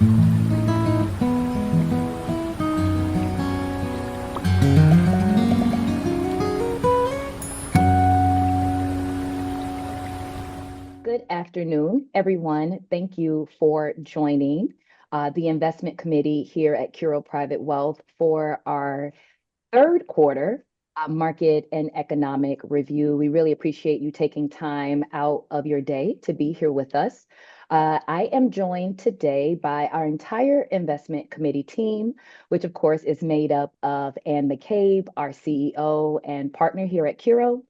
Good afternoon, everyone. Thank you for joining the investment committee here at Curo Private Wealth for our third quarter market and economic review. We really appreciate you taking time out of your day to be here with us. I am joined today by our entire investment committee team, which of course is made up of Ann McCabe, our CEO and partner here at Curo,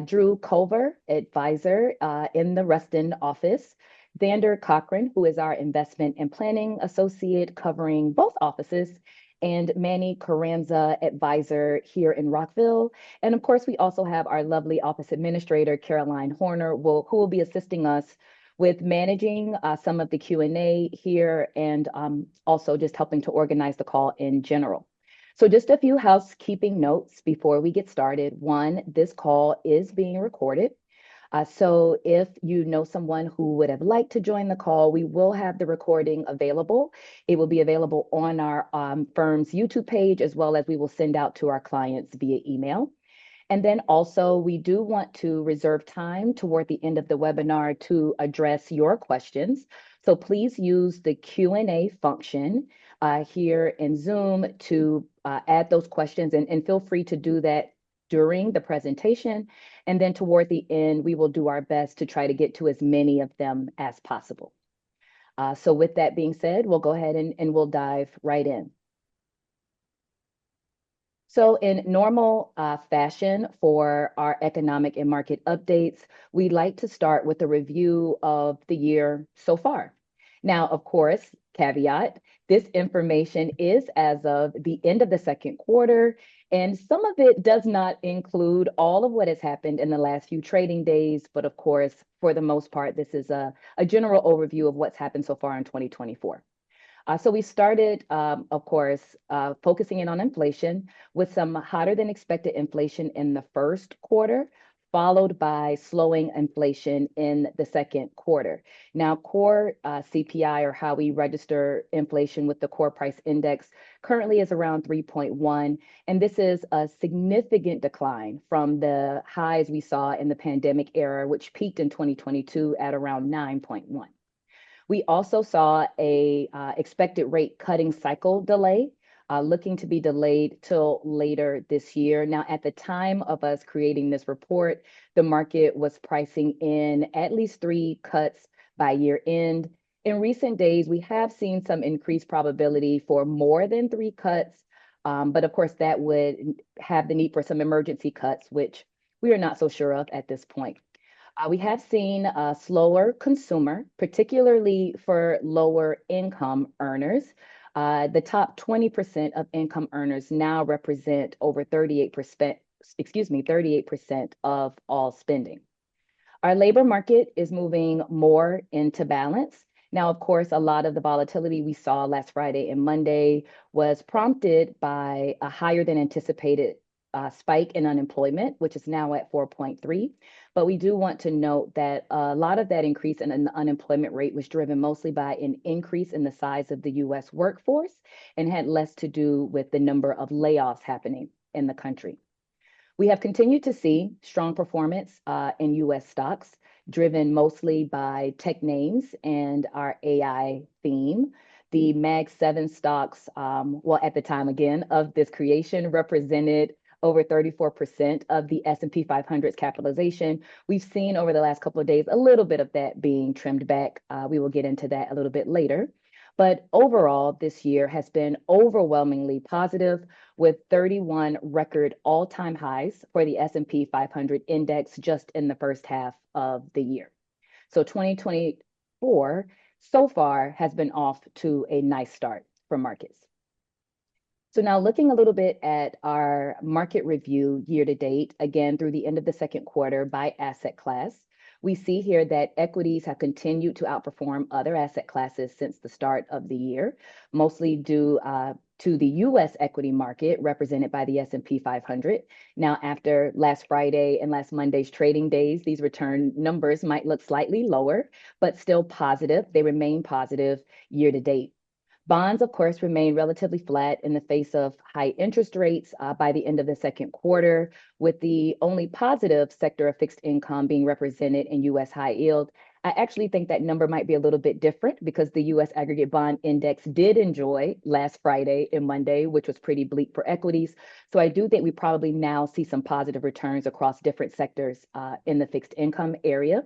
Drew Culver, advisor in the Ruston office, Xander Cochran, who is our investment and planning associate covering both offices, and Manny Carranza, advisor here in Rockville. And of course, we also have our lovely office administrator, Caroline Horner, who will be assisting us with managing some of the Q&A here and also just helping to organize the call in general. So just a few housekeeping notes before we get started. One, this call is being recorded. So if you know someone who would have liked to join the call, we will have the recording available. It will be available on our firm's YouTube page, as well as we will send out to our clients via email. And then also, we do want to reserve time toward the end of the webinar to address your questions. So please use the Q&A function here in Zoom to add those questions, and feel free to do that during the presentation. And then toward the end, we will do our best to try to get to as many of them as possible. So with that being said, we'll go ahead and we'll dive right in. So in normal fashion for our economic and market updates, we'd like to start with a review of the year so far. Now, of course, caveat, this information is as of the end of the second quarter, and some of it does not include all of what has happened in the last few trading days. But of course, for the most part, this is a general overview of what's happened so far in 2024. So we started, of course, focusing in on inflation with some hotter than expected inflation in the first quarter, followed by slowing inflation in the second quarter. Now, core CPI, or how we register inflation with the core price index, currently is around 3.1. And this is a significant decline from the highs we saw in the pandemic era, which peaked in 2022 at around 9.1. We also saw a expected rate cutting cycle delay, looking to be delayed till later this year. Now, at the time of us creating this report, the market was pricing in at least 3 cuts by year end. In recent days, we have seen some increased probability for more than 3 cuts, but of course that would have the need for some emergency cuts, which we are not so sure of at this point. We have seen a slower consumer, particularly for lower income earners. The top 20% of income earners now represent over 38% of all spending. Our labor market is moving more into balance. Now, of course, a lot of the volatility we saw last Friday and Monday was prompted by a higher than anticipated spike in unemployment, which is now at 4.3. But we do want to note that a lot of that increase in the unemployment rate was driven mostly by an increase in the size of the US workforce and had less to do with the number of layoffs happening in the country. We have continued to see strong performance in US stocks, driven mostly by tech names and our AI theme. The Mag 7 stocks, well, at the time again of this creation, represented over 34% of the S&P 500's capitalization. We've seen over the last couple of days a little bit of that being trimmed back. We will get into that a little bit later. But overall, this year has been overwhelmingly positive, with 31 record all-time highs for the S&P 500 index just in the first half of the year. So 2024 so far has been off to a nice start for markets. So now looking a little bit at our market review year to date, again, through the end of the second quarter by asset class, we see here that equities have continued to outperform other asset classes since the start of the year, mostly due to the U.S. equity market represented by the S&P 500. Now, after last Friday and last Monday's trading days, these return numbers might look slightly lower, but still positive. They remain positive year to date. Bonds, of course, remain relatively flat in the face of high interest rates by the end of the second quarter, with the only positive sector of fixed income being represented in US high yield. I actually think that number might be a little bit different because the US aggregate bond index did enjoy last Friday and Monday, which was pretty bleak for equities. So I do think we probably now see some positive returns across different sectors in the fixed income area.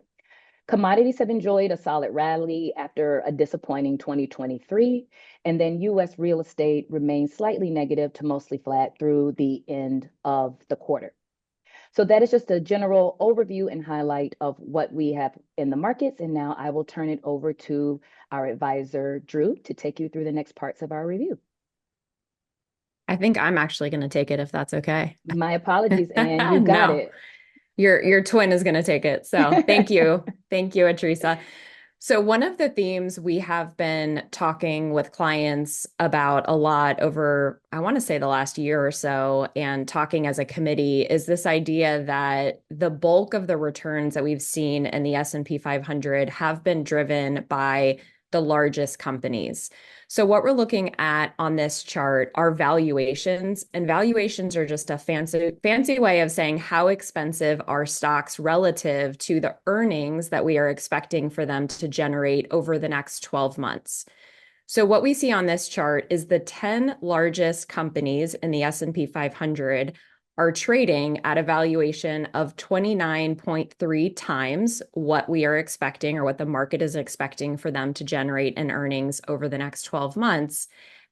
Commodities have enjoyed a solid rally after a disappointing 2023, and then US real estate remains slightly negative to mostly flat through the end of the quarter. So that is just a general overview and highlight of what we have in the markets. And now I will turn it over to our advisor, Drew, to take you through the next parts of our review. I think I'm actually going to take it if that's okay. My apologies, and you got No, it. your twin is going to take it. So thank you. Thank you, Teresa. So one of the themes we have been talking with clients about a lot over, I want to say the last year or so, and talking as a committee is this idea that the bulk of the returns that we've seen in the S&P 500 have been driven by the largest companies. So what we're looking at on this chart are valuations, and valuations are just a fancy way of saying how expensive are stocks relative to the earnings that we are expecting for them to generate over the next 12 months. So what we see on this chart is the 10 largest companies in the S&P 500 are trading at a valuation of 29.3 times what we are expecting or what the market is expecting for them to generate in earnings over the next 12 months.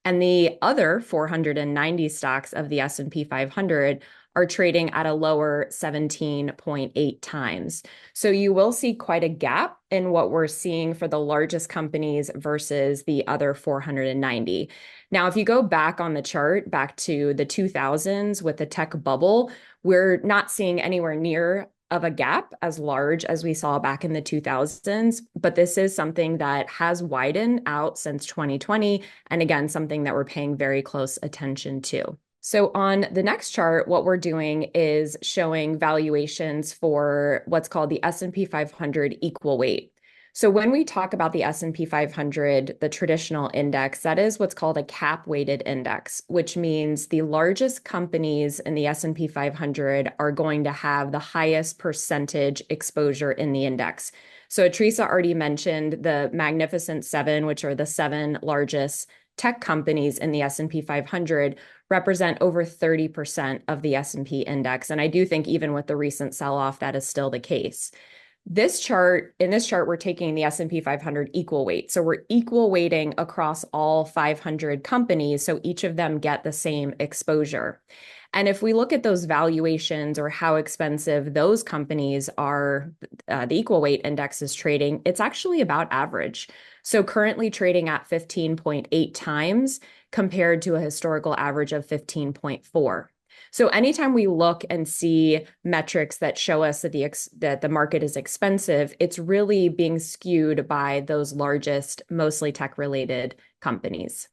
And the other 490 stocks of the S&P 500 are trading at a lower 17.8 times. So you will see quite a gap in what we're seeing for the largest companies versus the other 490. Now, if you go back on the chart, back to the 2000s with the tech bubble, we're not seeing anywhere near of a gap as large as we saw back in the 2000s, but this is something that has widened out since 2020, and again, something that we're paying very close attention to. So on the next chart, what we're doing is showing valuations for what's called the S&P 500 equal weight. So when we talk about the S&P 500, the traditional index, that is what's called a cap-weighted index, which means the largest companies in the S&P 500 are going to have the highest percentage exposure in the index. So Teresa already mentioned the Magnificent Seven, which are the seven largest tech companies in the S&P 500 represent over 30% of the S&P index. And I do think even with the recent sell-off, that is still the case. In this chart, we're taking the S&P 500 equal weight. So we're equal weighting across all 500 companies, so each of them get the same exposure. And if we look at those valuations or how expensive those companies are, the equal weight index is trading, it's actually about average. So currently trading at 15.8 times compared to a historical average of 15.4. So anytime we look and see metrics that show us that the market is expensive, it's really being skewed by those largest, mostly tech-related companies.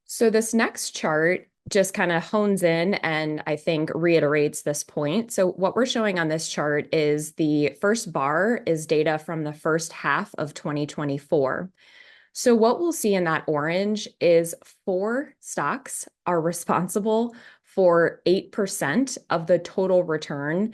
So this next chart just kind of hones in and I think reiterates this point. So what we're showing on this chart is the first bar is data from the first half of 2024. So what we'll see in that orange is 4 stocks are responsible for 8% of the total return,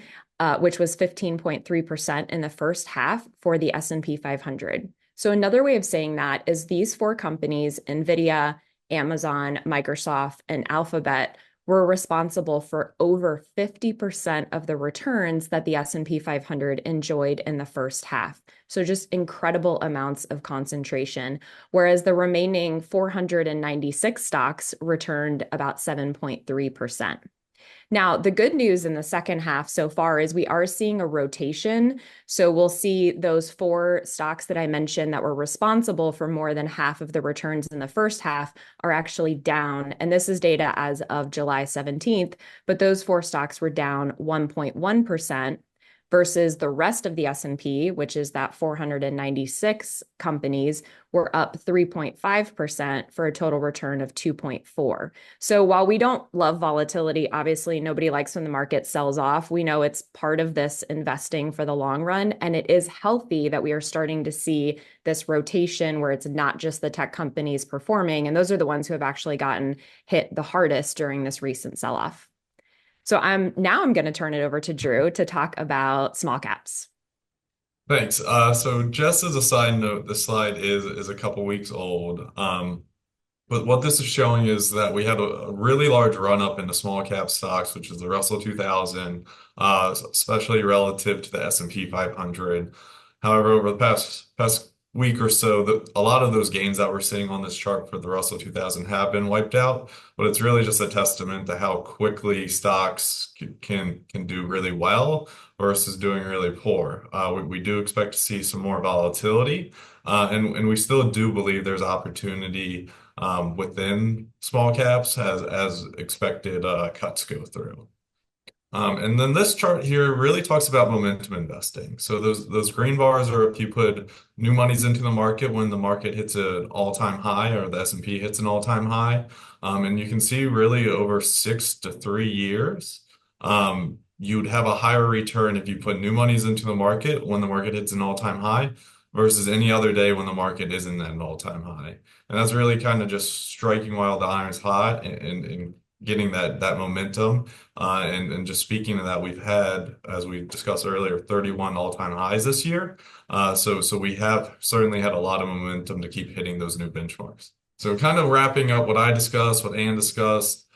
which was 15.3% in the first half for the S&P 500. So another way of saying that is these 4 companies, NVIDIA, Amazon, Microsoft, and Alphabet, were responsible for over 50% of the returns that the S&P 500 enjoyed in the first half. So just incredible amounts of concentration, whereas the remaining 496 stocks returned about 7.3%. Now, the good news in the second half so far is we are seeing a rotation. So we'll see those 4 stocks that I mentioned that were responsible for more than half of the returns in the first half are actually down. And this is data as of July 17th, but those 4 stocks were down 1.1%. versus the rest of the S&P, which is that 496 companies, were up 3.5% for a total return of 2.4. So while we don't love volatility, obviously nobody likes when the market sells off. We know it's part of this investing for the long run, and it is healthy that we are starting to see this rotation where it's not just the tech companies performing, and those are the ones who have actually gotten hit the hardest during this recent sell-off. So I'm going to turn it over to Drew to talk about small caps. Thanks. So just as a side note, the slide is a couple weeks old. But what this is showing is that we had a really large run up in the small cap stocks, which is the Russell 2000, especially relative to the S&P 500. However, over the past week or so, a lot of those gains that we're seeing on this chart for the Russell 2000 have been wiped out. But it's really just a testament to how quickly stocks can do really well versus doing really poor. We do expect to see some more volatility, and we still do believe there's opportunity within small caps as expected cuts go through. And then this chart here really talks about momentum investing. So those green bars are if you put new monies into the market when the market hits an all-time high or the S&P hits an all-time high. And you can see really over 6 to 3 years, you'd have a higher return if you put new monies into the market when the market hits an all-time high versus any other day when the market isn't at an all-time high. And that's really kind of just striking while the iron's hot and getting that momentum. And just speaking of that, we've had, as we discussed earlier, 31 all-time highs this year. So we have certainly had a lot of momentum to keep hitting those new benchmarks. So kind of wrapping up what I discussed, what Ann discussed,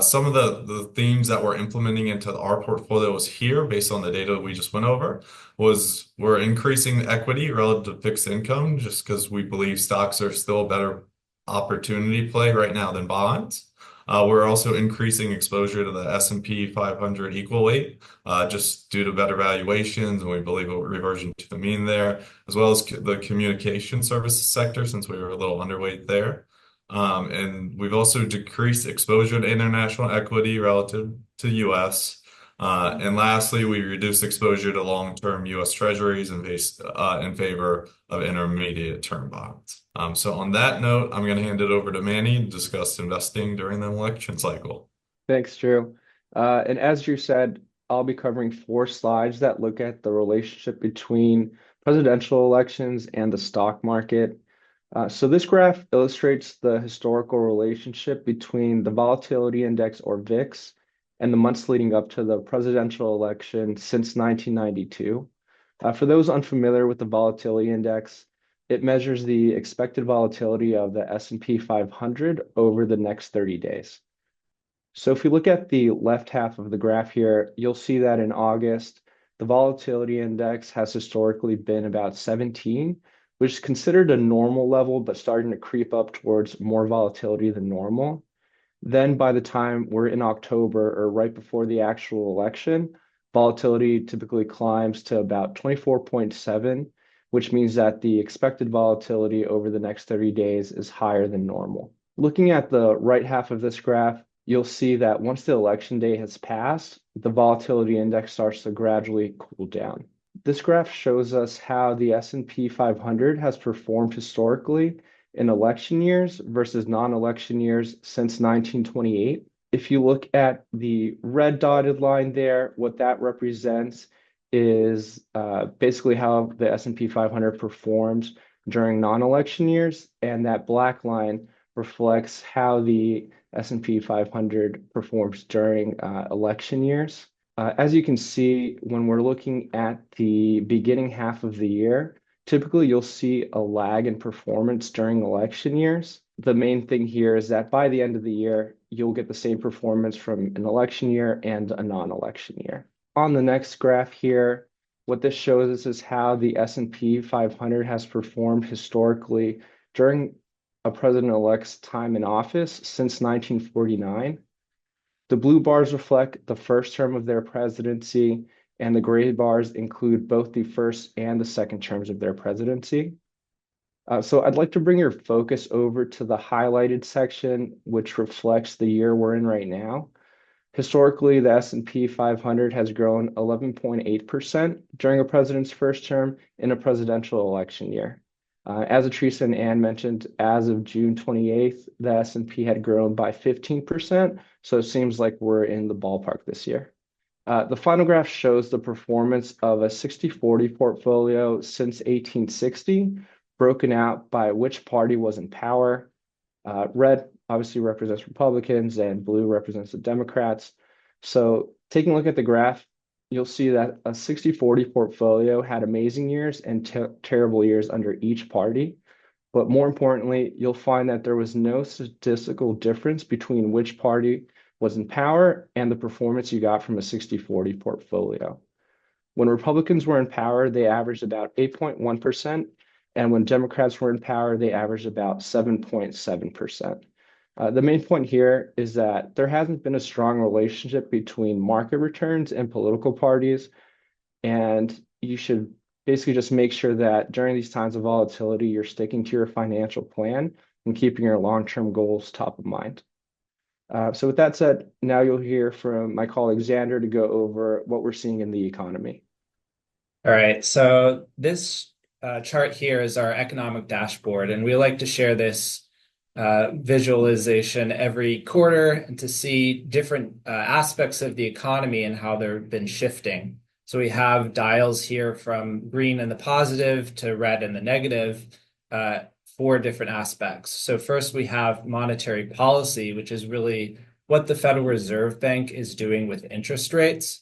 some of the themes that we're implementing into our portfolios here based on the data we just went over was we're increasing equity relative to fixed income just because we believe stocks are still a better opportunity play right now than bonds. We're also increasing exposure to the S&P 500 equal weight just due to better valuations, and we believe a reversion to the mean there, as well as the communication services sector since we were a little underweight there. And we've also decreased exposure to international equity relative to US. And lastly, we reduced exposure to long-term US Treasuries in favor of intermediate term bonds. So on that note, I'm going to hand it over to Manny to discuss investing during the election cycle. Thanks, Drew. And as Drew said, I'll be covering 4 slides that look at the relationship between presidential elections and the stock market. So this graph illustrates the historical relationship between the volatility index, or VIX, and the months leading up to the presidential election since 1992. For those unfamiliar with the volatility index, it measures the expected volatility of the S&P 500 over the next 30 days. So if we look at the left half of the graph here, you'll see that in August, the volatility index has historically been about 17, which is considered a normal level, but starting to creep up towards more volatility than normal. Then by the time we're in October or right before the actual election, volatility typically climbs to about 24.7, which means that the expected volatility over the next 30 days is higher than normal. Looking at the right half of this graph, you'll see that once the election day has passed, the volatility index starts to gradually cool down. This graph shows us how the S&P 500 has performed historically in election years versus non-election years since 1928. If you look at the red dotted line there, what that represents is basically how the S&P 500 performs during non-election years, and that black line reflects how the S&P 500 performs during election years. As you can see, when we're looking at the beginning half of the year, typically you'll see a lag in performance during election years. The main thing here is that by the end of the year, you'll get the same performance from an election year and a non-election year. On the next graph here, what this shows us is how the S&P 500 has performed historically during a president-elect's time in office since 1949. The blue bars reflect the first term of their presidency, and the gray bars include both the first and the second terms of their presidency. So I'd like to bring your focus over to the highlighted section, which reflects the year we're in right now. Historically, the S&P 500 has grown 11.8% during a president's first term in a presidential election year. As Teresa and Ann mentioned, as of June 28th, the S&P had grown by 15%, so it seems like we're in the ballpark this year. The final graph shows the performance of a 60-40 portfolio since 1860, broken out by which party was in power. Red obviously represents Republicans and blue represents the Democrats. So taking a look at the graph, you'll see that a 60-40 portfolio had amazing years and terrible years under each party. But more importantly, you'll find that there was no statistical difference between which party was in power and the performance you got from a 60-40 portfolio. When Republicans were in power, they averaged about 8.1%, and when Democrats were in power, they averaged about 7.7%. The main point here is that there hasn't been a strong relationship between market returns and political parties, and you should basically just make sure that during these times of volatility, you're sticking to your financial plan and keeping your long-term goals top of mind. So with that said, now you'll hear from my colleague Xander to go over what we're seeing in the economy. All right, so this chart here is our economic dashboard, and we like to share this visualization every quarter and to see different aspects of the economy and how they've been shifting. So we have dials here from green and the positive to red and the negative, four different aspects. So first we have monetary policy, which is really what the Federal Reserve Bank is doing with interest rates.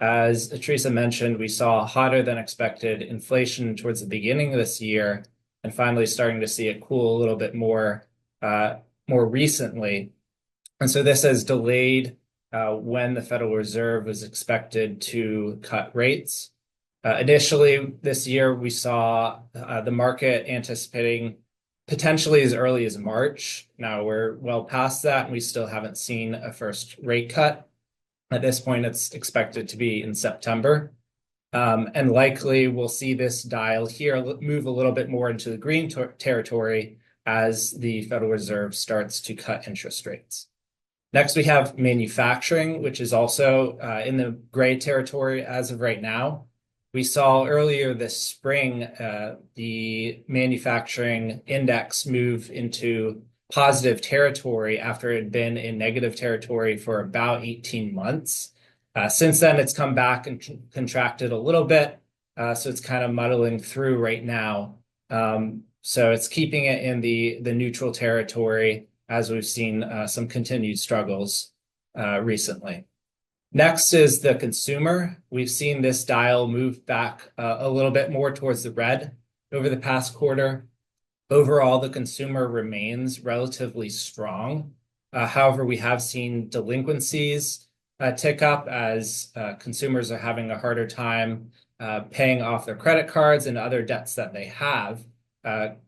As Teresa mentioned, we saw hotter than expected inflation towards the beginning of this year, and finally starting to see it cool a little bit more recently. And so this has delayed when the Federal Reserve was expected to cut rates. Initially this year, we saw the market anticipating potentially as early as March. Now we're well past that, and we still haven't seen a first rate cut. At this point, it's expected to be in September. And likely we'll see this dial here move a little bit more into the green territory as the Federal Reserve starts to cut interest rates. Next, we have manufacturing, which is also in the gray territory as of right now. We saw earlier this spring the manufacturing index move into positive territory after it had been in negative territory for about 18 months. Since then, it's come back and contracted a little bit, so it's kind of muddling through right now. So it's keeping it in the neutral territory as we've seen some continued struggles recently. Next is the consumer. We've seen this dial move back a little bit more towards the red over the past quarter. Overall, the consumer remains relatively strong. However, we have seen delinquencies tick up as consumers are having a harder time paying off their credit cards and other debts that they have.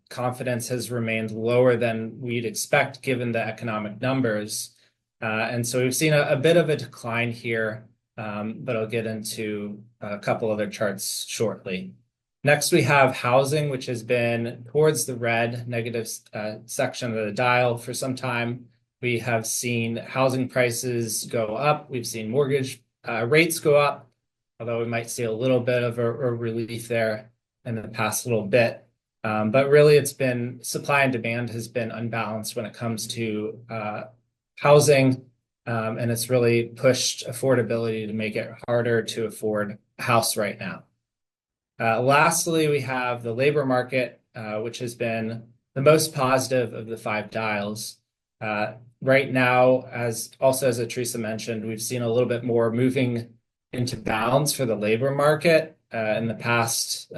Confidence has remained lower than we'd expect given the economic numbers. And so we've seen a bit of a decline here, but I'll get into a couple other charts shortly. Next, we have housing, which has been towards the red negative section of the dial for some time. We have seen housing prices go up. We've seen mortgage rates go up, although we might see a little bit of a relief there in the past little bit. But really, it's been supply and demand has been unbalanced when it comes to housing, and it's really pushed affordability to make it harder to afford a house right now. Lastly, we have the labor market, which has been the most positive of the five dials. Right now, as Teresa mentioned, we've seen a little bit more moving into balance for the labor market. In the past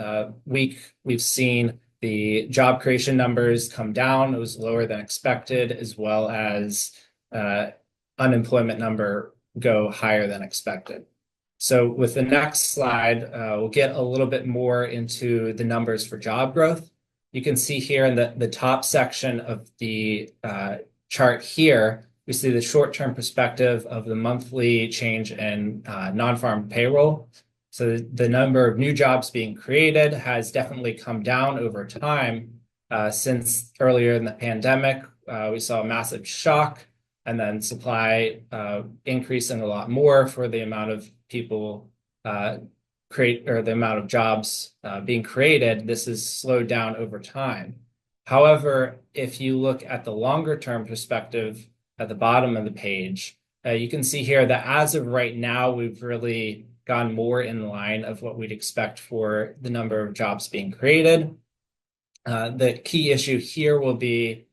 week, we've seen the job creation numbers come down. It was lower than expected, as well as unemployment number go higher than expected. So with the next slide, we'll get a little bit more into the numbers for job growth. You can see here in the top section of the chart here, we see the short-term perspective of the monthly change in non-farm payroll. So the number of new jobs being created has definitely come down over time. Since earlier in the pandemic, we saw a massive shock and then supply increasing a lot more for the amount of people the amount of jobs being created, this has slowed down over time. However, if you look at the longer term perspective at the bottom of the page, you can see here that as of right now, we've really gone more in line of what we'd expect for the number of jobs being created. The key issue here will be,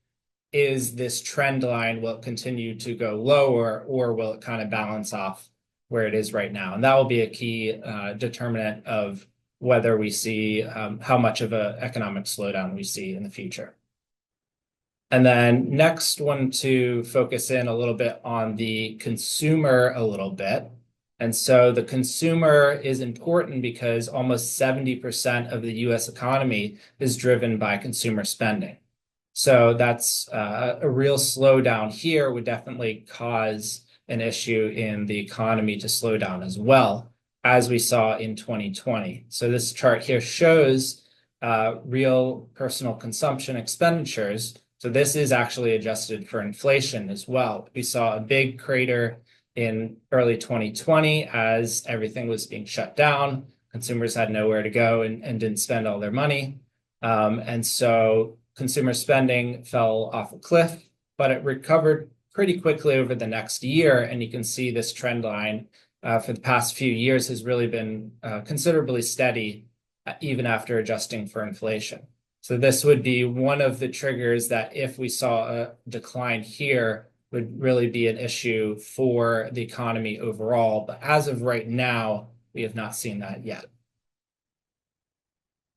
is this trend line, will it continue to go lower, or will it kind of balance off where it is right now? And that will be a key determinant of whether we see how much of an economic slowdown we see in the future. And then next, one to focus in a little bit on the consumer a little bit. And so the consumer is important because almost 70% of the US economy is driven by consumer spending. So that's a real slowdown here would definitely cause an issue in the economy to slow down as well, as we saw in 2020. So this chart here shows real personal consumption expenditures. So this is actually adjusted for inflation as well. We saw a big crater in early 2020 as everything was being shut down. Consumers had nowhere to go and didn't spend all their money. And so consumer spending fell off a cliff, but it recovered pretty quickly over the next year. And you can see this trend line for the past few years has really been considerably steady, even after adjusting for inflation. So this would be one of the triggers that if we saw a decline here would really be an issue for the economy overall. But as of right now, we have not seen that yet.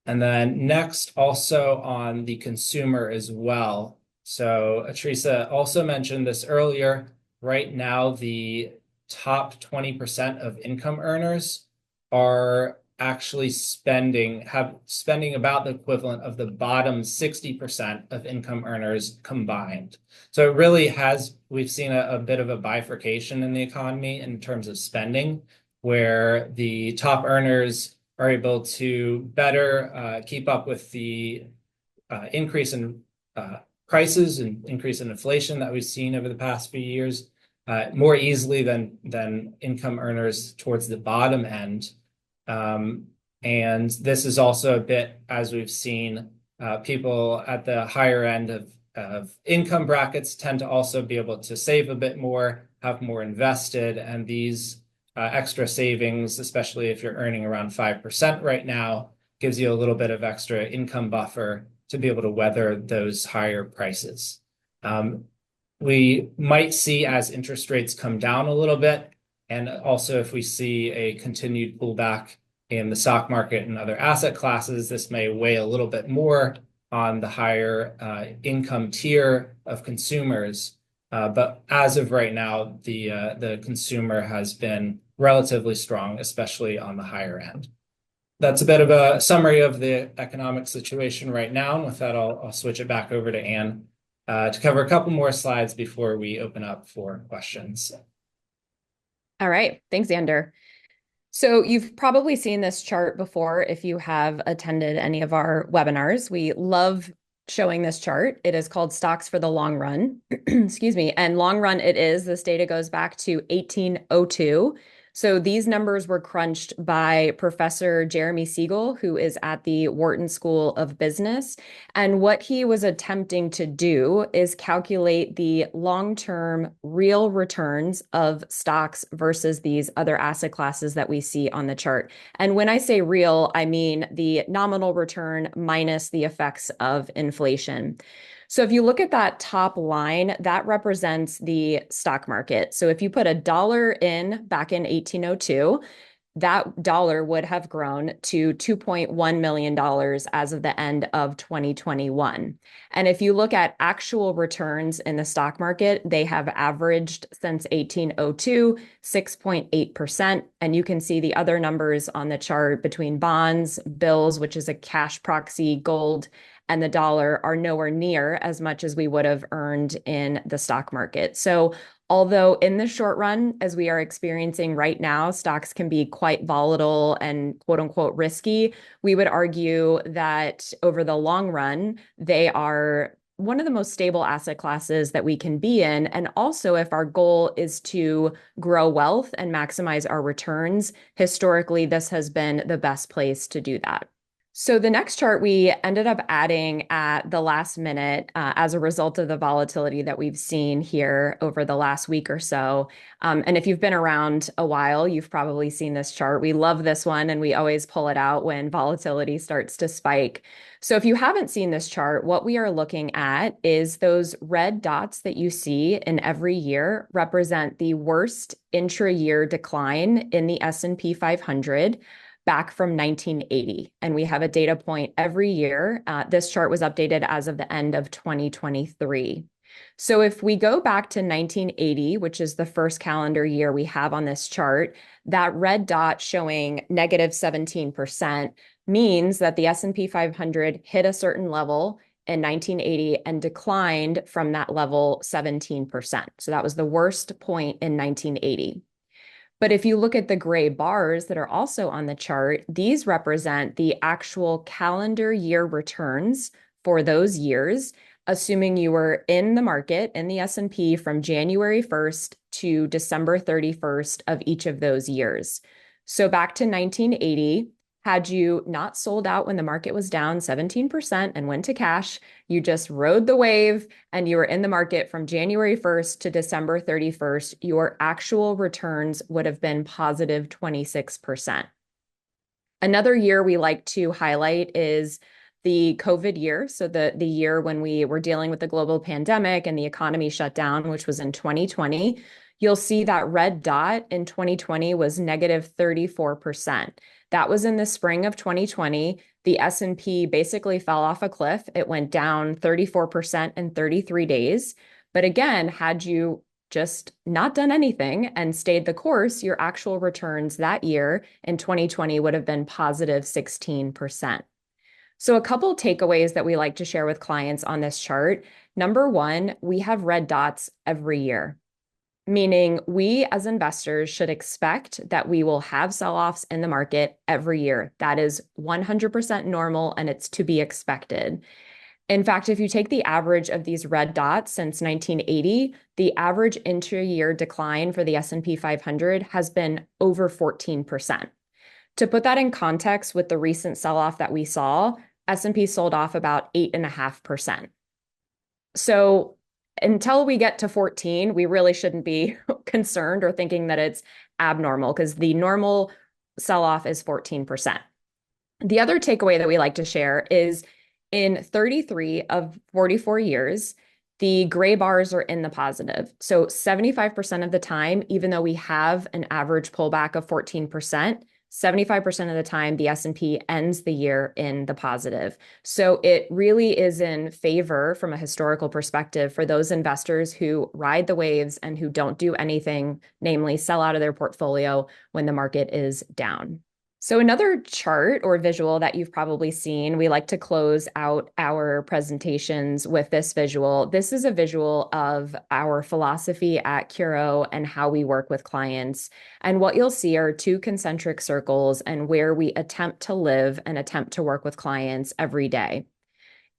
And then next, also on the consumer as well. So Teresa also mentioned this earlier. Right now, the top 20% of income earners are actually spending about the equivalent of the bottom 60% of income earners combined. So it really we've seen a bit of a bifurcation in the economy in terms of spending, where the top earners are able to better keep up with the increase in prices and increase in inflation that we've seen over the past few years more easily than income earners towards the bottom end. And this is also a bit, as we've seen, people at the higher end of income brackets tend to also be able to save a bit more, have more invested, and these extra savings, especially if you're earning around 5% right now, gives you a little bit of extra income buffer to be able to weather those higher prices. We might see, as interest rates come down a little bit, and also if we see a continued pullback in the stock market and other asset classes, this may weigh a little bit more on the higher income tier of consumers. But as of right now, the consumer has been relatively strong, especially on the higher end. That's a bit of a summary of the economic situation right now. And with that, I'll switch it back over to Anne to cover a couple more slides before we open up for questions. All right. Thanks, Ander. So you've probably seen this chart before if you have attended any of our webinars. We love showing this chart. It is called Stocks for the Long Run. Excuse me. And long run it is. This data goes back to 1802. So these numbers were crunched by Professor Jeremy Siegel, who is at the Wharton School of Business. And what he was attempting to do is calculate the long-term real returns of stocks versus these other asset classes that we see on the chart. And when I say real, I mean the nominal return minus the effects of inflation. So if you look at that top line, that represents the stock market. So if you put $1 in back in 1802, that dollar would have grown to $2.1 million as of the end of 2021. And if you look at actual returns in the stock market, they have averaged since 1802, 6.8%. And you can see the other numbers on the chart between bonds, bills, which is a cash proxy, gold, and the dollar are nowhere near as much as we would have earned in the stock market. So although in the short run, as we are experiencing right now, stocks can be quite volatile and quote unquote risky, we would argue that over the long run, they are one of the most stable asset classes that we can be in. And also, if our goal is to grow wealth and maximize our returns, historically, this has been the best place to do that. So the next chart we ended up adding at the last minute as a result of the volatility that we've seen here over the last week or so. And if you've been around a while, you've probably seen this chart. We love this one, and we always pull it out when volatility starts to spike. So if you haven't seen this chart, what we are looking at is those red dots that you see in every year represent the worst intra-year decline in the S&P 500 back from 1980. And we have a data point every year. This chart was updated as of the end of 2023. So if we go back to 1980, which is the first calendar year we have on this chart, that red dot showing negative 17% means that the S&P 500 hit a certain level in 1980 and declined from that level 17%. So that was the worst point in 1980. But if you look at the gray bars that are also on the chart, these represent the actual calendar year returns for those years, assuming you were in the market in the S&P from January 1st to December 31st of each of those years. So back to 1980, had you not sold out when the market was down 17% and went to cash, you just rode the wave and you were in the market from January 1st to December 31st, your actual returns would have been positive 26%. Another year we like to highlight is the COVID year. So the year when we were dealing with the global pandemic and the economy shut down, which was in 2020. You'll see that red dot in 2020 was negative 34%. That was in the spring of 2020. The S&P basically fell off a cliff. It went down 34% in 33 days. But again, had you just not done anything and stayed the course, your actual returns that year in 2020 would have been positive 16%. So a couple takeaways that we like to share with clients on this chart. Number one, we have red dots every year, meaning we as investors should expect that we will have sell-offs in the market every year. That is 100% normal and it's to be expected. In fact, if you take the average of these red dots since 1980, the average intra-year decline for the S&P 500 has been over 14%. To put that in context with the recent sell-off that we saw, S&P sold off about 8.5%. So until we get to 14, we really shouldn't be concerned or thinking that it's abnormal because the normal sell-off is 14%. The other takeaway that we like to share is in 33 of 44 years, the gray bars are in the positive. So 75% of the time, even though we have an average pullback of 14%, 75% of the time, the S&P ends the year in the positive. So it really is in favor from a historical perspective for those investors who ride the waves and who don't do anything, namely sell out of their portfolio when the market is down. So another chart or visual that you've probably seen, we like to close out our presentations with this visual. This is a visual of our philosophy at Curo and how we work with clients. And what you'll see are two concentric circles and where we attempt to live and attempt to work with clients every day.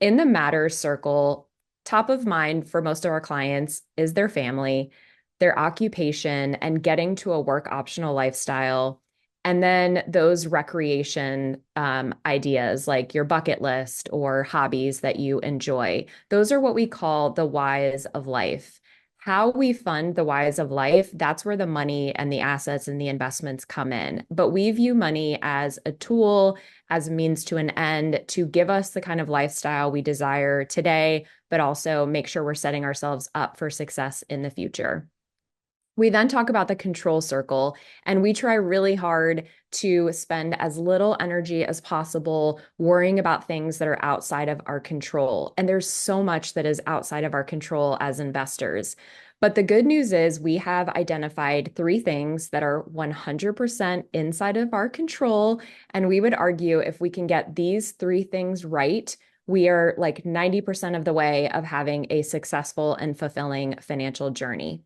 In the matters circle, top of mind for most of our clients is their family, their occupation, and getting to a work optional lifestyle. And then those recreation ideas like your bucket list or hobbies that you enjoy. Those are what we call the whys of life. How we fund the whys of life, that's where the money and the assets and the investments come in. But we view money as a tool, as a means to an end to give us the kind of lifestyle we desire today, but also make sure we're setting ourselves up for success in the future. We then talk about the control circle, and we try really hard to spend as little energy as possible worrying about things that are outside of our control. And there's so much that is outside of our control as investors. But the good news is we have identified 3 things that are 100% inside of our control. And we would argue if we can get these 3 things right, we are like 90% of the way of having a successful and fulfilling financial journey.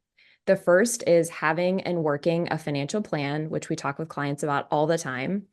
The first is having and working a financial plan, which we talk with clients about all the time.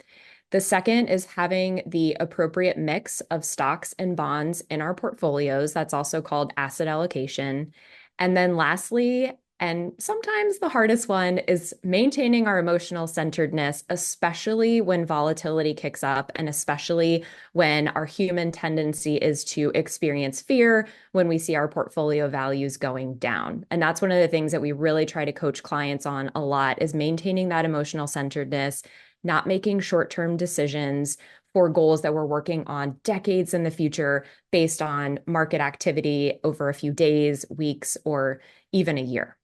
The second is having the appropriate mix of stocks and bonds in our portfolios. That's also called asset allocation. And then lastly, and sometimes the hardest one, is maintaining our emotional centeredness, especially when volatility kicks up and especially when our human tendency is to experience fear when we see our portfolio values going down. And that's one of the things that we really try to coach clients on a lot, is maintaining that emotional centeredness, not making short-term decisions for goals that we're working on decades in the future based on market activity over a few days, weeks, or even a year.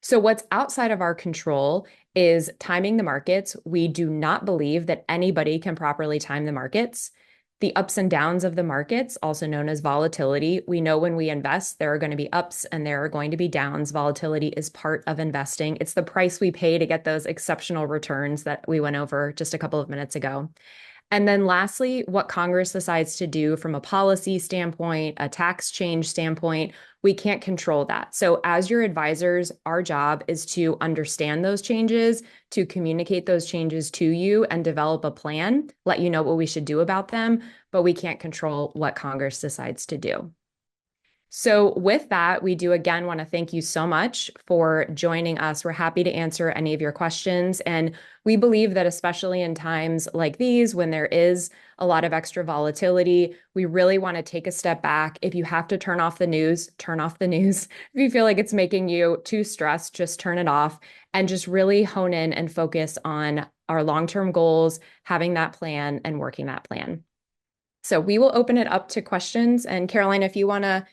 So what's outside of our control is timing the markets. We do not believe that anybody can properly time the markets. The ups and downs of the markets, also known as volatility. We know when we invest, there are going to be ups and there are going to be downs. Volatility is part of investing. It's the price we pay to get those exceptional returns that we went over just a couple of minutes ago. And then lastly, what Congress decides to do from a policy standpoint, a tax change standpoint, we can't control that. So as your advisors, our job is to understand those changes, to communicate those changes to you and develop a plan, let you know what we should do about them, but we can't control what Congress decides to do. So with that, we do again want to thank you so much for joining us. We're happy to answer any of your questions. And we believe that especially in times like these, when there is a lot of extra volatility, we really want to take a step back. If you have to turn off the news, turn off the news. If you feel like it's making you too stressed, just turn it off and just really hone in and focus on our long-term goals, having that plan and working that plan. So we will open it up to questions. And Caroline, if you want to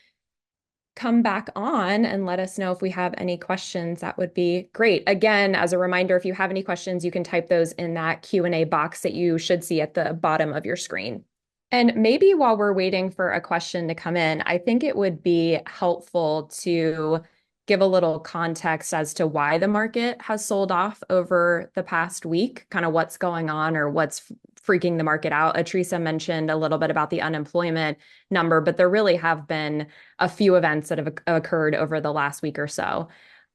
come back on and let us know if we have any questions, that would be great. Again, as a reminder, if you have any questions, you can type those in that Q&A box that you should see at the bottom of your screen. And maybe while we're waiting for a question to come in, I think it would be helpful to give a little context as to why the market has sold off over the past week, kind of what's going on or what's freaking the market out. Teresa mentioned a little bit about the unemployment number, but there really have been a few events that have occurred over the last week or so.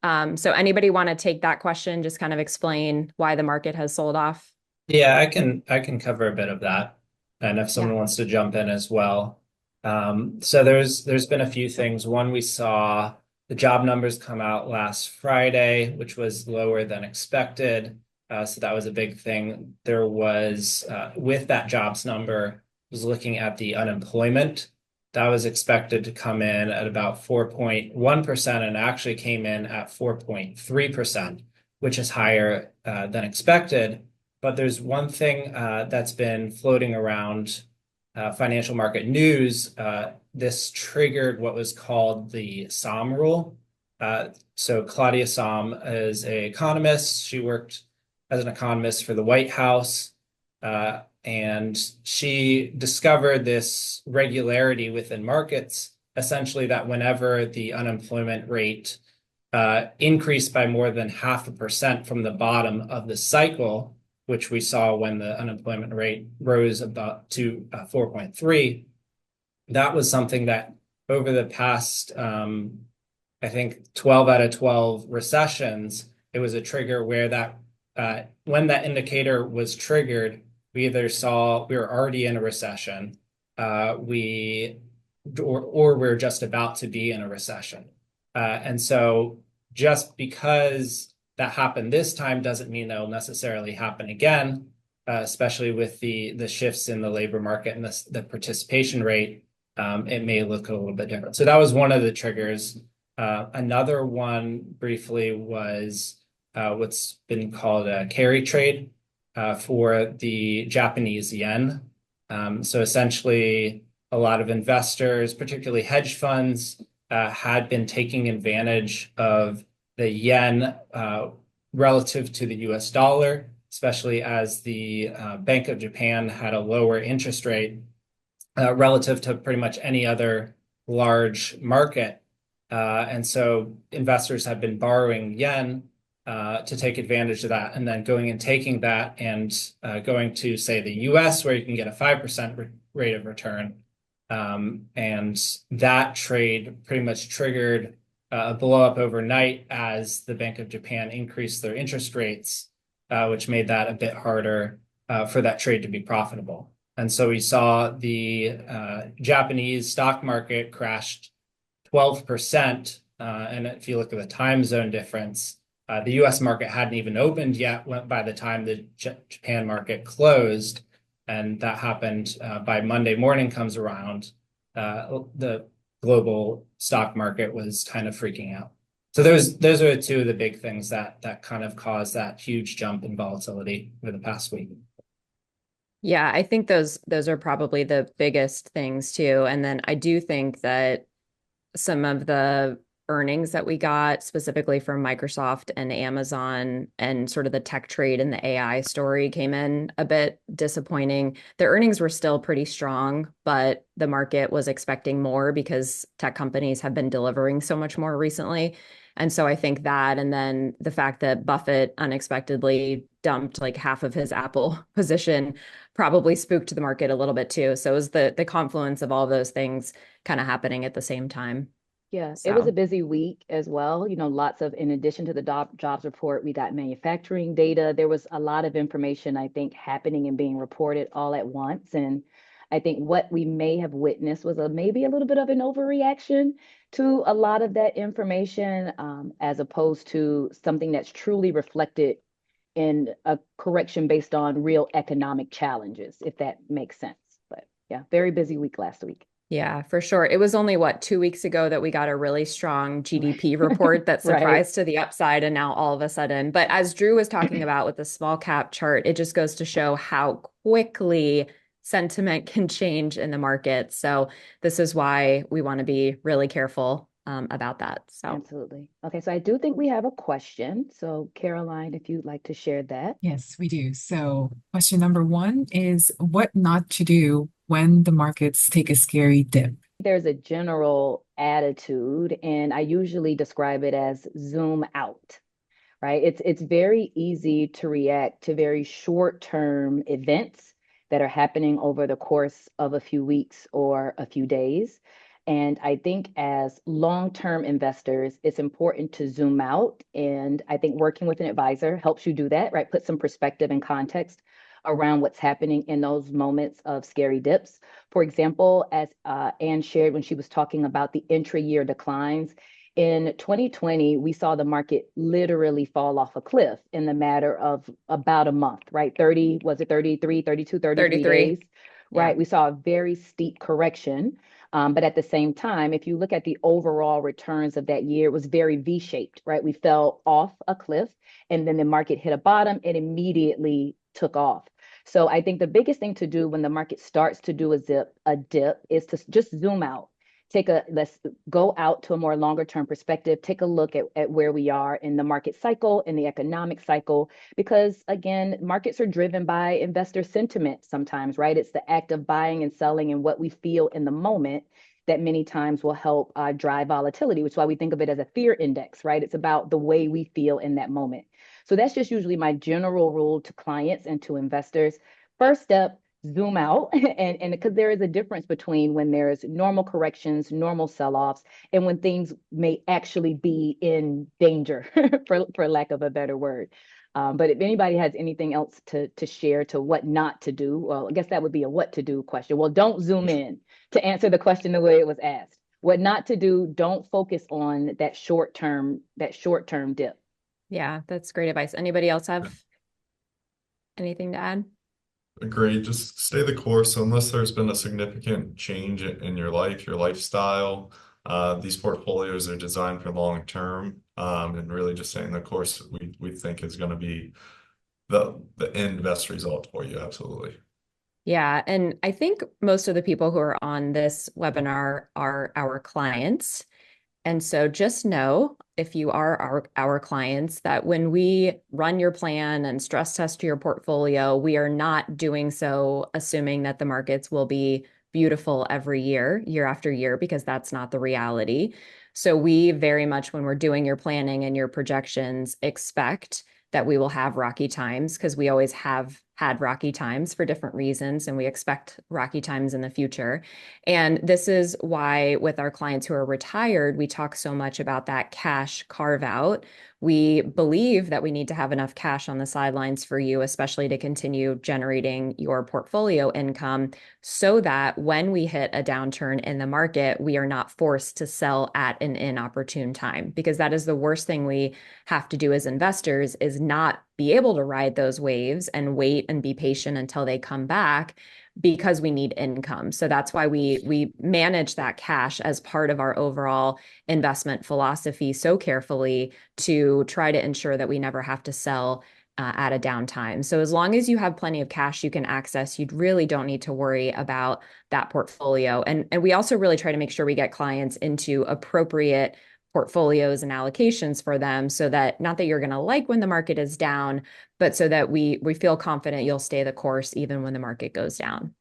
So anybody want to take that question, just kind of explain why the market has sold off? Yeah, I can cover a bit of that, and if someone wants to jump in as well. So there's been a few things. One, we saw the job numbers come out last Friday, which was lower than expected. So that was a big thing. There was, with that jobs number, was looking at the unemployment. That was expected to come in at about 4.1% and actually came in at 4.3%, which is higher than expected. But there's one thing that's been floating around financial market news. This triggered what was called the Somm rule. So Claudia Somm is an economist. She worked as an economist for the White House, and she discovered this regularity within markets, essentially that whenever the unemployment rate increased by more than 0.5% from the bottom of the cycle, which we saw when the unemployment rate rose about to 4.3, that was something that over the past, I think 12 out of 12 recessions, it was a trigger where that when that indicator was triggered, we either saw we were already in a recession, or we're just about to be in a recession. And so just because that happened this time doesn't mean that'll necessarily happen again, especially with the shifts in the labor market and the participation rate. It may look a little bit different. So that was one of the triggers. Another one briefly was what's been called a carry trade for the Japanese yen. So essentially, a lot of investors, particularly hedge funds, had been taking advantage of the yen relative to the US dollar, especially as the Bank of Japan had a lower interest rate relative to pretty much any other large market. And so investors have been borrowing yen to take advantage of that, and then going and taking that and going to, say, the US, where you can get a 5% rate of return. And that trade pretty much triggered a blow up overnight as the Bank of Japan increased their interest rates, which made that a bit harder. for that trade to be profitable. And so we saw the Japanese stock market crashed 12%. And if you look at the time zone difference, the US market hadn't even opened yet by the time the Japan market closed. And that happened by Monday morning comes around. The global stock market was kind of freaking out. So those are two of the big things that kind of caused that huge jump in volatility over the past week. Yeah, I think those are probably the biggest things too. And then I do think that some of the earnings that we got specifically from Microsoft and Amazon and sort of the tech trade and the AI story came in a bit disappointing. The earnings were still pretty strong, but the market was expecting more because tech companies have been delivering so much more recently. And so I think that, and then the fact that Buffett unexpectedly dumped like half of his Apple position probably spooked the market a little bit too. So it was the confluence of all those things kind of happening at the same time. Yeah, it was a So busy week as well. Lots of, in addition to the jobs report, we got manufacturing data. There was a lot of information, I think, happening and being reported all at once. And I think what we may have witnessed was maybe a little bit of an overreaction to a lot of that information, as opposed to something that's truly reflected in a correction based on real economic challenges, if that makes sense. But yeah, very busy week last week. yeah, for sure. It was only what, 2 weeks ago that we got a really strong GDP report that Right. surprised to the upside, and now all of a sudden. But as Drew was talking about with the small cap chart, it just goes to show how quickly sentiment can change in the market. So this is why we want to be really careful about that. So Absolutely. Okay, so I do think we have a question. So Caroline, if you'd like to share that. Yes, we do. So, question number one is what not to do when the markets take a scary dip. There's a general attitude, and I usually describe it as zoom out, right? It's very easy to react to very short-term events that are happening over the course of a few weeks or a few days. And I think as long-term investors, it's important to zoom out. And I think working with an advisor helps you do that, right? Put some perspective and context around what's happening in those moments of scary dips. For example, as Anne shared when she was talking about the intra-year declines, in 2020, we saw the market literally fall off a cliff in the matter of about a month, right? 30, was it 33, 32, 33 33. days, Yeah. right? We saw a very steep correction. But at the same time, if you look at the overall returns of that year, it was very V-shaped, right? We fell off a cliff and then the market hit a bottom and immediately took off. So I think the biggest thing to do when the market starts to do a dip is to just zoom out. Let's go out to a more longer term perspective, take a look at where we are in the market cycle, in the economic cycle, because again, markets are driven by investor sentiment sometimes, right? It's the act of buying and selling and what we feel in the moment that many times will help drive volatility, which is why we think of it as a fear index, right? It's about the way we feel in that moment. So that's just usually my general rule to clients and to investors. First step, zoom out and because there is a difference between when there's normal corrections, normal sell-offs, and when things may actually be in danger, for lack of a better word. But if anybody has anything else to share to what not to do, well, I guess that would be a what to do question. Well, don't zoom in to answer the question the way it was asked. What not to do, don't focus on that short-term dip. Yeah, that's great advice. Anybody else have anything to add? Agreed. Just stay the course. So unless there's been a significant change in your life, your lifestyle, these portfolios are designed for long term, and really just staying the course we think is going to be the end best result for you. Absolutely. Yeah, and I think most of the people who are on this webinar are our clients. And so just know, if you are our clients, that when we run your plan and stress test your portfolio, we are not doing so assuming that the markets will be beautiful every year, year after year, because that's not the reality. So we very much, when we're doing your planning and your projections, expect that we will have rocky times because we always have had rocky times for different reasons, and we expect rocky times in the future. And this is why, with our clients who are retired, we talk so much about that cash carve out. We believe that we need to have enough cash on the sidelines for you, especially to continue generating your portfolio income, so that when we hit a downturn in the market, we are not forced to sell at an inopportune time, because that is the worst thing we have to do as investors, is not be able to ride those waves and wait and be patient until they come back, because we need income. So that's why we manage that cash as part of our overall investment philosophy so carefully, to try to ensure that we never have to sell at a downtime. So as long as you have plenty of cash you can access, you really don't need to worry about that portfolio. And we also really try to make sure we get clients into appropriate portfolios and allocations for them, so that, not that you're going to like when the market is down, but so that we feel confident you'll stay the course even when the market goes down.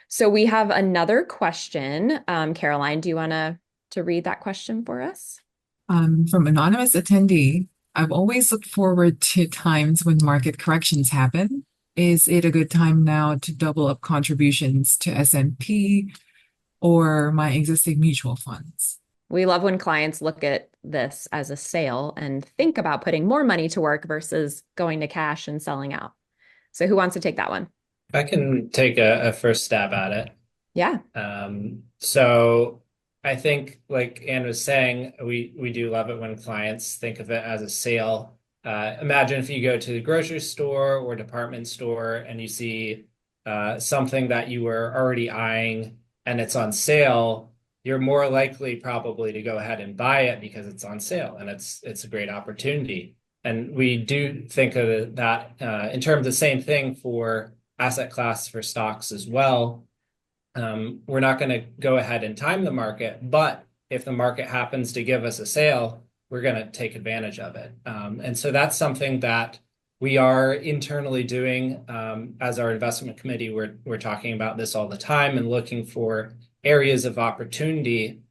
So we have another question. Caroline, do you want to read that question for us? From anonymous attendee, I've always looked forward to times when market corrections happen. Is it a good time now to double up contributions to S&P or my existing mutual funds? We love when clients look at this as a sale and think about putting more money to work versus going to cash and selling out. So who wants to take that one? I can take a first stab at it. Yeah. So I think, like Anne was saying, we do love it when clients think of it as a sale. Imagine if you go to the grocery store or department store and you see something that you were already eyeing and it's on sale. You're more likely probably to go ahead and buy it because it's on sale and it's a great opportunity. And we do think of that in terms of the same thing for asset class for stocks as well. We're not going to go ahead and time the market, but if the market happens to give us a sale, we're going to take advantage of it. And so that's something that we are internally doing as our investment committee. We're talking about this all the time and looking for areas of opportunity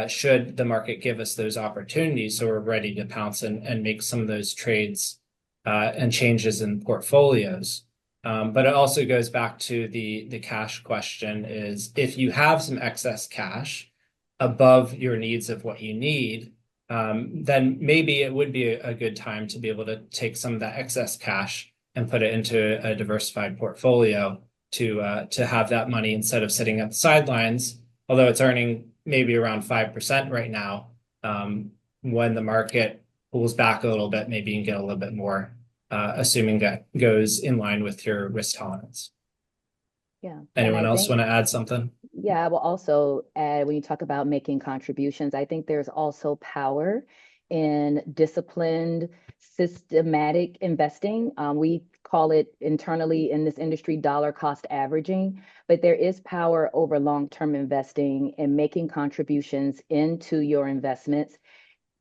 should the market give us those opportunities. So we're ready to pounce and make some of those trades and changes in portfolios. But it also goes back to the cash question, is if you have some excess cash above your needs of what you need, then maybe it would be a good time to be able to take some of that excess cash and put it into a diversified portfolio to have that money instead of sitting at the sidelines, although it's earning maybe around 5% right now. When the market pulls back a little bit, maybe you can get a little bit more, assuming that goes in line with your risk tolerance. Yeah. Anyone else want to add something? Yeah, I will also add, when you talk about making contributions, I think there's also power in disciplined, systematic investing. We call it internally in this industry dollar cost averaging, but there is power over long-term investing and making contributions into your investments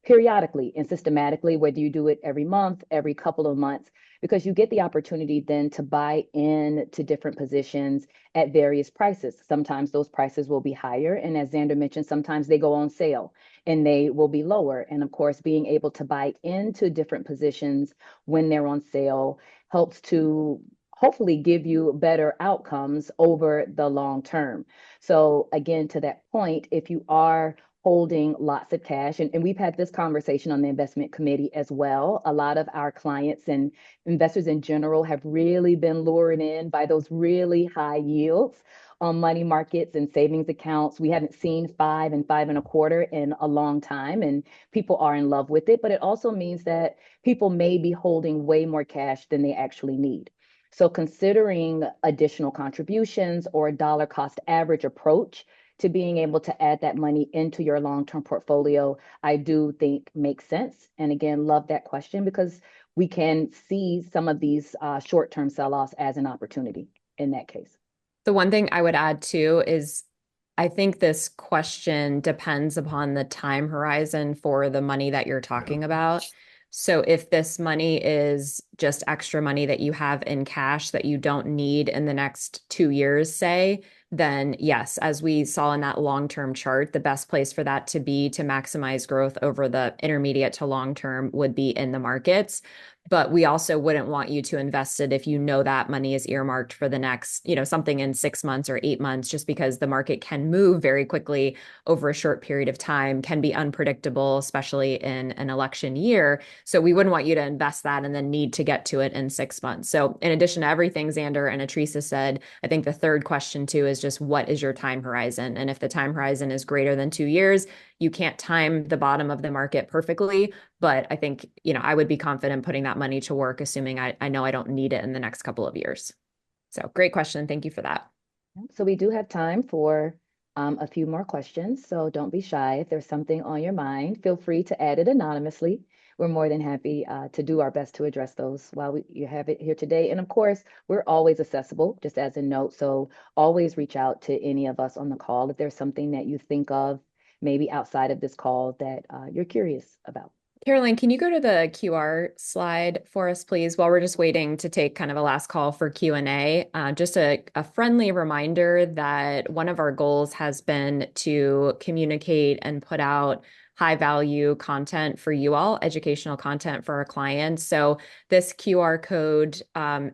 periodically and systematically, whether you do it every month, every couple of months, because you get the opportunity then to buy in to different positions at various prices. Sometimes those prices will be higher. And as Xander mentioned, sometimes they go on sale and they will be lower. And of course, being able to buy into different positions when they're on sale helps to hopefully give you better outcomes over the long term. So again, to that point, if you are holding lots of cash. And we've had this conversation on the investment committee as well. A lot of our clients and investors in general have really been lured in by those really high yields on money markets and savings accounts. We haven't seen 5 and 5.25 in a long time, and people are in love with it. But it also means that people may be holding way more cash than they actually need. So considering additional contributions or a dollar cost average approach to being able to add that money into your long-term portfolio, I do think makes sense. And again, love that question, because we can see some of these short-term sell-offs as an opportunity in that case. The one thing I would add too is, I think this question depends upon the time horizon for the money that you're talking about. So if this money is just extra money that you have in cash that you don't need in the next 2 years, say, then yes, as we saw in that long-term chart, the best place for that to be to maximize growth over the intermediate to long term would be in the markets. But we also wouldn't want you to invest it if you know that money is earmarked for the next, something in 6 months or 8 months, just because the market can move very quickly over a short period of time, can be unpredictable, especially in an election year. So we wouldn't want you to invest that and then need to get to it in 6 months. So in addition to everything Xander and Atrisa said, I think the third question too is just what is your time horizon? And if the time horizon is greater than 2 years, you can't time the bottom of the market perfectly, but I think, I would be confident putting that money to work, assuming I know I don't need it in the next couple of years. So great question. Thank you for that. So we do have time for a few more questions. So don't be shy. If there's something on your mind, feel free to add it anonymously. We're more than happy to do our best to address those while you have it here today. And of course, we're always accessible, just as a note. So always reach out to any of us on the call if there's something that you think of, maybe outside of this call, that you're curious about. Caroline, can you go to the QR slide for us, please, while we're just waiting to take kind of a last call for Q&A? Just a friendly reminder that one of our goals has been to communicate and put out high value content for you all, educational content for our clients. So this QR code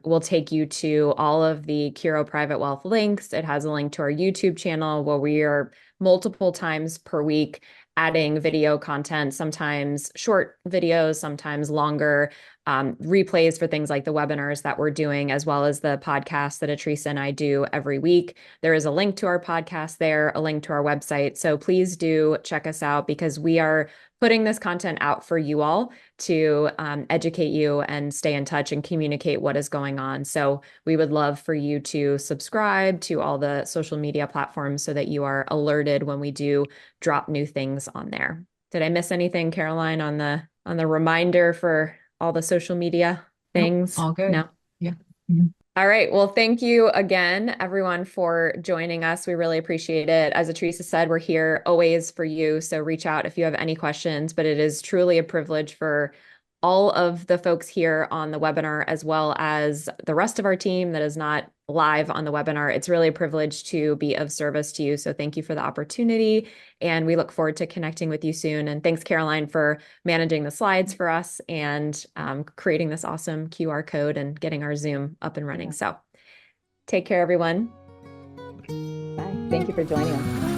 will take you to all of the Curo Private Wealth links. It has a link to our YouTube channel where we are multiple times per week adding video content, sometimes short videos, sometimes longer, replays for things like the webinars that we're doing, as well as the podcast that Atrisa and I do every week. There is a link to our podcast there, a link to our website. So please do check us out, because we are putting this content out for you all to educate you and stay in touch and communicate what is going on. So we would love for you to subscribe to all the social media platforms so that you are alerted when we do drop new things on there. Did I miss anything, Caroline, on the reminder for all the social media things? All good. No? Yeah. Mhm. All right. Well, thank you again, everyone, for joining us. We really appreciate it. As Atrisa said, we're here always for you. So reach out if you have any questions, but it is truly a privilege for all of the folks here on the webinar, as well as the rest of our team that is not live on the webinar. It's really a privilege to be of service to you. So thank you for the opportunity. And we look forward to connecting with you soon. And thanks, Caroline, for managing the slides for us and creating this awesome QR code and getting our Zoom up and running. So take care, everyone. Bye. Thank you for joining us.